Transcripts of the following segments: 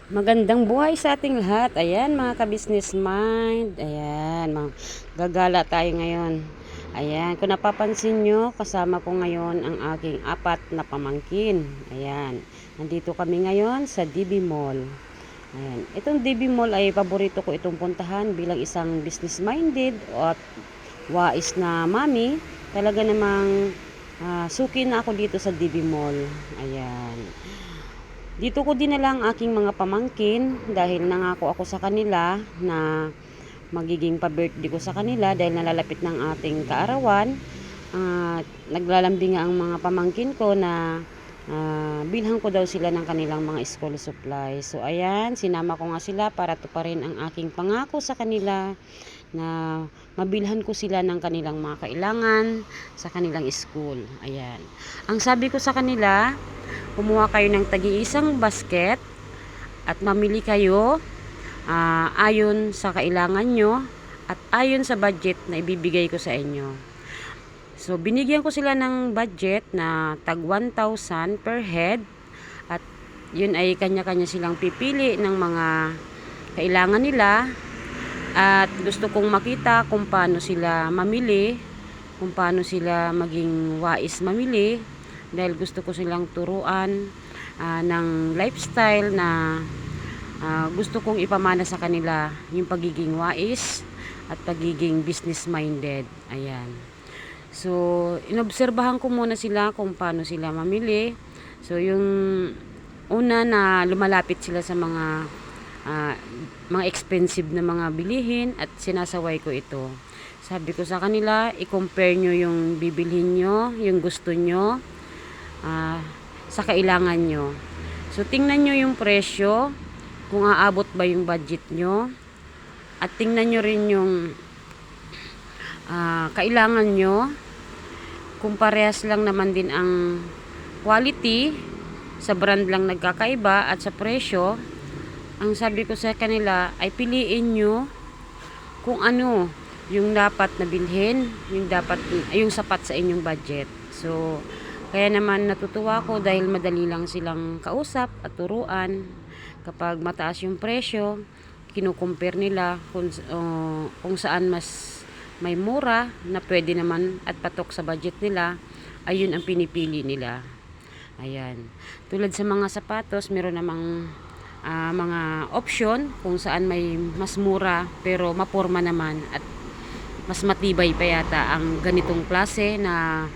Magandang buhay sa ating lahat. Ayan mga ka-business mind. Ayan, gagala tayo ngayon. Ayan, kung napapansin nyo, kasama ko ngayon ang aking 4 na pamangkin. Ayan, nandito kami ngayon sa DB Mall. Ayan, itong DB Mall ay paborito ko itong puntahan bilang isang business minded at wais na mami. Talaga namang suki na ako dito sa DB Mall. Ayan. Dito ko dinala ang aking mga pamangkin dahil nangako ako sa kanila na magiging pa-birthday ko sa kanila dahil nalalapit ng ating kaarawan. Naglalambing nga ang mga pamangkin ko na bilhan ko daw sila ng kanilang mga school supplies. So ayan, sinama ko nga sila para tuparin ang aking pangako sa kanila na mabilhan ko sila ng kanilang mga kailangan sa kanilang school. Ayan. Ang sabi ko sa kanila, kumuha kayo ng tagi-isang basket at mamili kayo ayon sa kailangan nyo at ayon sa budget na ibibigay ko sa inyo. So, binigyan ko sila ng budget na tag 1,000 per head at yun ay kanya-kanya silang pipili ng mga kailangan nila at gusto kong makita kung paano sila mamili, kung paano sila maging wais mamili dahil gusto ko silang turuan ng lifestyle na gusto kong ipamana sa kanila, yung pagiging wais at pagiging business minded. Ayan. So, inobserbahan ko muna sila kung paano sila mamili. So, yung una na lumalapit sila sa mga expensive na mga bilihin at sinasaway ko ito. Sabi ko sa kanila, i-compare nyo yung bibilhin nyo, yung gusto nyo, sa kailangan nyo. So, tingnan nyo yung presyo, kung aabot ba yung budget nyo, at tingnan nyo rin yung kailangan nyo, kung parehas lang naman din ang quality, sa brand lang nagkakaiba at sa presyo. Ang sabi ko sa kanila ay piliin nyo kung ano yung dapat na bilhin, yung sapat sa inyong budget. So, kaya naman natutuwa ko dahil madali lang silang kausap at turuan. Kapag mataas yung presyo, kinukumpare nila kung saan mas may mura na pwede naman at patok sa budget nila, ayun ang pinipili nila. Ayan. Tulad sa mga sapatos, meron namang mga option kung saan may mas mura pero maporma naman at mas matibay pa yata ang ganitong klase na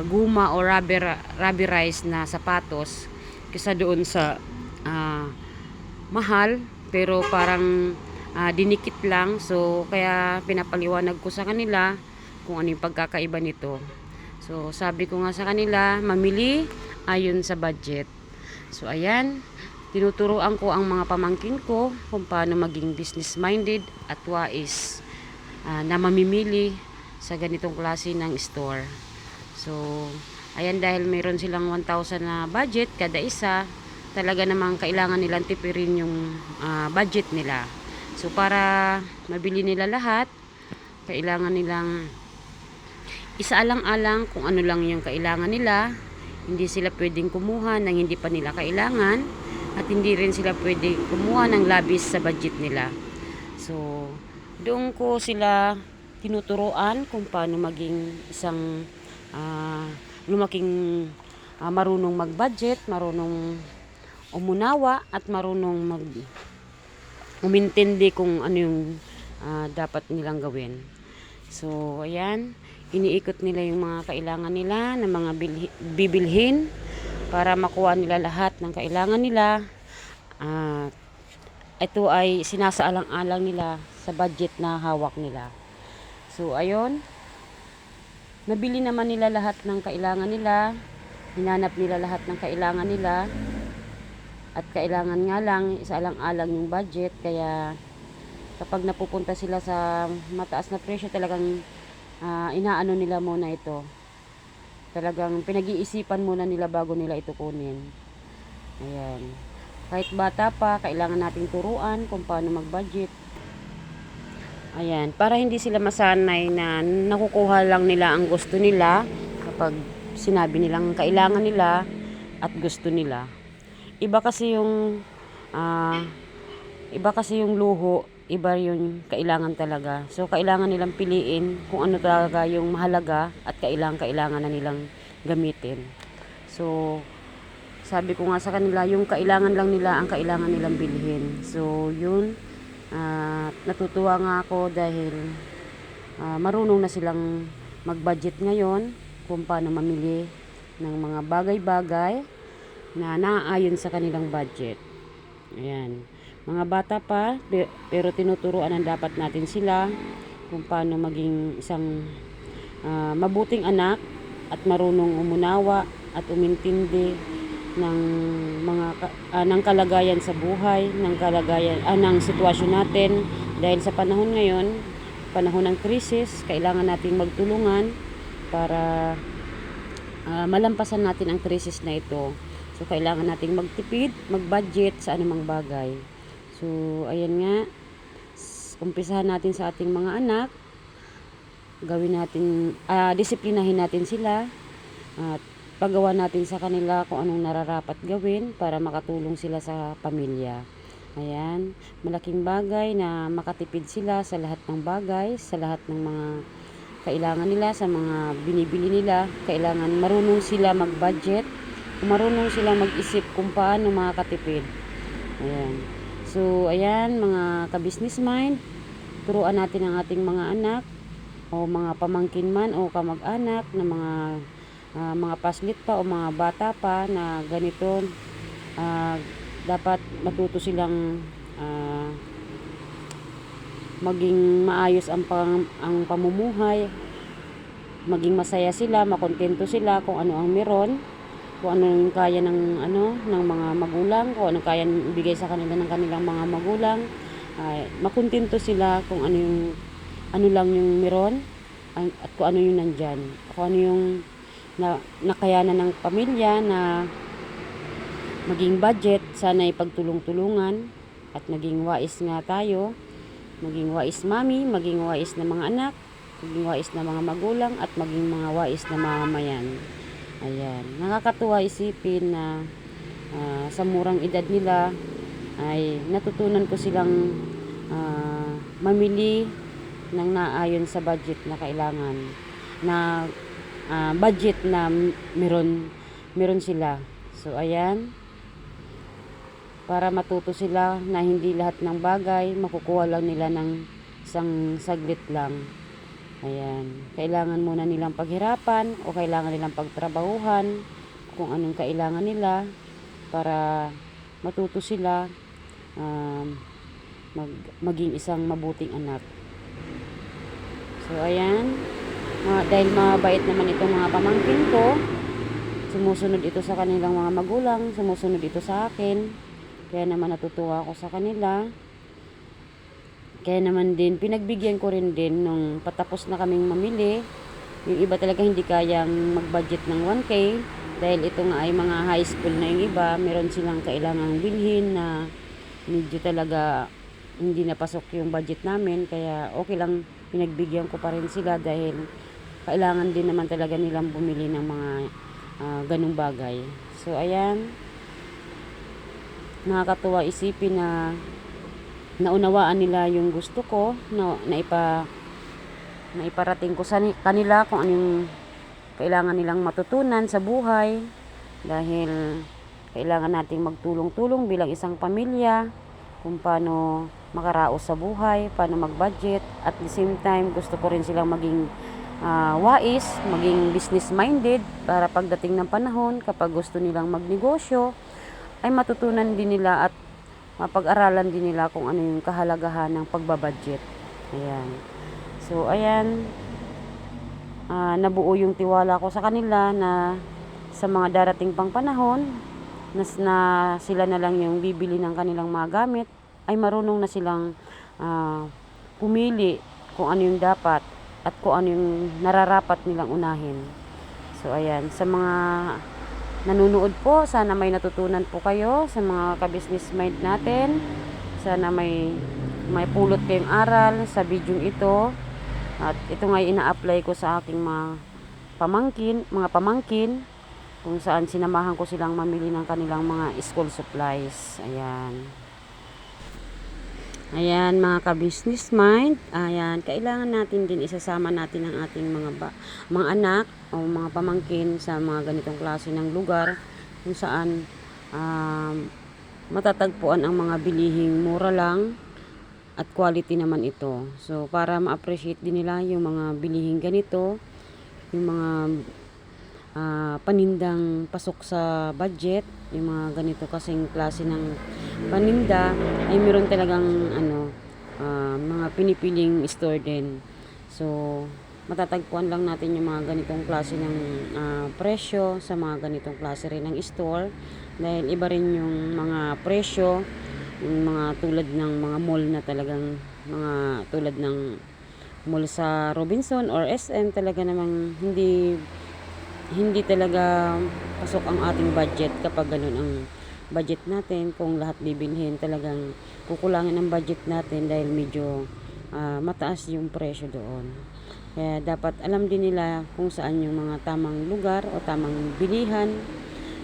guma o rubberized na sapatos kaysa doon sa mahal pero parang dinikit lang. So kaya pinapaliwanag ko sa kanila kung ano yung pagkakaiba nito. So sabi ko nga sa kanila, mamili ayon sa budget. So ayan, tinuturuan ko ang mga pamangkin ko kung paano maging business minded at wais na mamimili sa ganitong klase ng store. So ayan, dahil mayroon silang 1,000 na budget kada isa, talaga namang kailangan nilang tipirin yung budget nila. So para mabili nila lahat, kailangan nilang isaalang-alang kung ano lang yung kailangan nila. Hindi sila pwedeng kumuha ng hindi pa nila kailangan at hindi rin sila pwedeng kumuha ng labis sa budget nila. So doon ko sila tinuturuan kung paano maging isang lumaking marunong mag-budget, marunong umunawa at marunong umintindi kung ano yung dapat nilang gawin. So ayan, iniikot nila yung mga kailangan nila ng mga bibilhin para makuha nila lahat ng kailangan nila. Ito ay sinasaalang-alang nila sa budget na hawak nila. So ayun, nabili naman nila lahat ng kailangan nila, hinanap nila lahat ng kailangan nila, at kailangan nga lang isaalang-alang yung budget. Kaya kapag napupunta sila sa mataas na presyo, talagang inaano nila muna ito. Talagang pinag-iisipan muna nila bago nila ito kunin. Ayan. Kahit bata pa, kailangan nating turuan kung paano mag-budget. Ayan, para hindi sila masanay na nakukuha lang nila ang gusto nila kapag sinabi nilang kailangan nila at gusto nila. Iba kasi yung Iba kasi yung luho, iba yung kailangan talaga. So, kailangan nilang piliin kung ano talaga yung mahalaga at kailangan na nilang gamitin. So, sabi ko nga sa kanila, yung kailangan lang nila ang kailangan nilang bilhin. So, yun. Natutuwa nga ako dahil marunong na silang mag-budget ngayon kung paano mamili ng mga bagay-bagay na naaayon sa kanilang budget. Ayan. Mga bata pa, pero tinuturuan ang dapat natin sila kung paano maging isang mabuting anak at marunong umunawa at umintindi ng ng kalagayan sa buhay, ng kalagayan ng sitwasyon natin dahil sa panahon ngayon, panahon ng krisis, kailangan nating magtulungan para malampasan natin ang krisis na ito. So kailangan nating magtipid, mag-budget sa anumang bagay. So ayan nga, umpisahan natin sa ating mga anak, gawin natin, disiplinahin natin sila at paggawa natin sa kanila kung anong nararapat gawin para makatulong sila sa pamilya. Ayan, malaking bagay na makatipid sila sa lahat ng bagay, sa lahat ng mga kailangan nila, sa mga binibili nila. Kailangan marunong sila mag-budget, marunong sila mag-isip kung paano makatipid. Ayan. So, ayan, mga ka-business mind, turuan natin ang ating mga anak o mga pamangkin man o kamag-anak na mga paslit pa o mga bata pa na ganito, dapat matuto silang maging maayos ang pamumuhay, maging masaya sila, makontento sila kung ano ang meron, kung ano yung kaya ng mga magulang, kung ano kaya ibigay sa kanila ng kanilang mga magulang. Makontento sila kung ano lang yung meron at kung ano yung nandyan, kung ano yung nakayanan ng pamilya na maging budget. Sana ipagtulong-tulungan at maging wais nga tayo, maging wais mami, maging wais na mga anak, maging wais na mga magulang at maging mga wais na mamamayan. Ayan, nakakatuwa isipin na sa murang edad nila ay natutunan ko silang mamili ng naayon sa budget na kailangan, na budget na meron sila. So ayan, para matuto sila na hindi lahat ng bagay makukuha lang nila ng isang saglit lang. Ayan, kailangan muna nilang paghirapan o kailangan nilang pagtrabahuhan kung anong kailangan nila para matuto sila maging isang mabuting anak. So ayan, dahil mabait naman itong mga pamangkin ko, sumusunod ito sa kanilang mga magulang, sumusunod ito sa akin, kaya naman natutuwa ako sa kanila. Kaya naman din, pinagbigyan ko rin din nung patapos na kaming mamili. Yung iba talaga hindi kayang mag-budget ng 1K dahil ito nga ay mga high school na yung iba, meron silang kailangang bilhin na medyo talaga hindi napasok yung budget namin. Kaya okay lang, pinagbigyan ko pa rin sila dahil kailangan din naman talaga nilang bumili ng mga ganung bagay. So ayan, nakakatuwa isipin na naunawaan nila yung gusto ko na iparating ko sa kanila kung anong kailangan nilang matutunan sa buhay, dahil kailangan nating magtulong-tulong bilang isang pamilya kung paano makaraos sa buhay, paano mag-budget. At the same time, gusto ko rin silang maging wais, maging business-minded para pagdating ng panahon, kapag gusto nilang magnegosyo, ay matutunan din nila at mapag-aralan din nila kung ano yung kahalagahan ng pagbabudget. Ayan. So, ayan. Nabuo yung tiwala ko sa kanila na sa mga darating pang panahon, na sila na lang yung bibili ng kanilang mga gamit, ay marunong na silang pumili kung ano yung dapat at kung ano yung nararapat nilang unahin. So, ayan. Sa mga nanonood po, sana may natutunan po kayo sa mga ka-business mind natin. Sana may pulot kayong aral sa video ito. At ito nga ina-apply ko sa aking mga pamangkin kung saan sinamahan ko silang mamili ng kanilang mga school supplies. Ayan. Ayan mga ka-business mind, ayan, kailangan natin din isasama natin ang ating mga anak o mga pamangkin sa mga ganitong klase ng lugar kung saan matatagpuan ang mga bilihing mura lang at quality naman ito. So para ma-appreciate din nila yung mga bilihing ganito, yung mga panindang pasok sa budget, yung mga ganito kasing klase ng paninda ay meron talagang mga pinipiling store din. So matatagpuan lang natin yung mga ganitong klase ng presyo sa mga ganitong klase rin ng store, dahil iba rin yung mga presyo yung mga tulad ng mga mall na talagang mga tulad ng mall sa Robinson or SM, talaga namang hindi talaga pasok ang ating budget kapag ganun ang budget natin. Kung lahat bibilhin, talagang kukulangin ang budget natin dahil medyo mataas yung presyo doon. Kaya dapat alam din nila kung saan yung mga tamang lugar o tamang bilihan,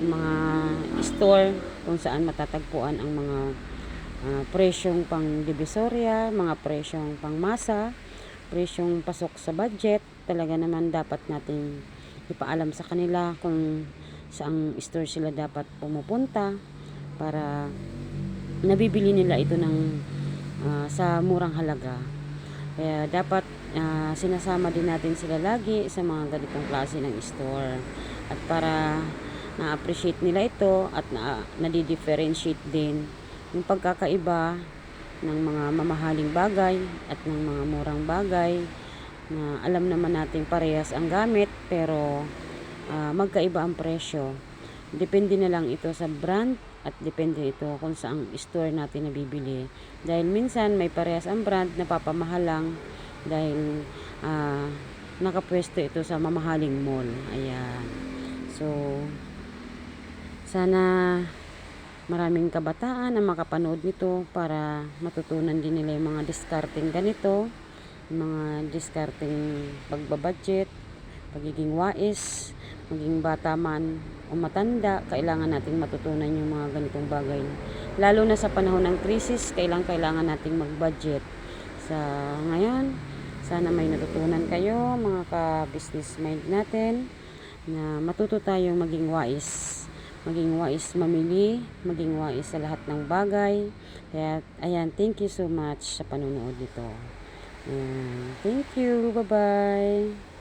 mga store kung saan matatagpuan ang mga presyong pang divisoria, mga presyong pang masa, presyong pasok sa budget. Talaga naman dapat natin ipaalam sa kanila kung saang store sila dapat pumupunta para nabibili nila ito sa murang halaga. Kaya dapat sinasama din natin sila lagi sa mga ganitong klase ng store, at para na-appreciate nila ito at na-differentiate din yung pagkakaiba ng mga mamahaling bagay at ng mga murang bagay na alam naman nating parehas ang gamit pero magkaiba ang presyo. Depende na lang ito sa brand at depende ito kung saang store natin nabibili, dahil minsan may parehas ang brand na papamahal lang dahil nakapwesto ito sa mamahaling mall. Ayan. So sana maraming kabataan ang makapanood nito para matutunan din nila yung mga discarding ganito, mga discarding pagbabudget, pagiging wais, maging bata man o matanda, kailangan nating matutunan yung mga ganitong bagay. Lalo na sa panahon ng krisis, kailangan nating mag-budget. Sa ngayon, sana may natutunan kayo mga ka-business mind natin, na matuto tayong maging wais mamili, maging wais sa lahat ng bagay. Kaya ayan, thank you so much sa panonood nito. Thank you, bye bye.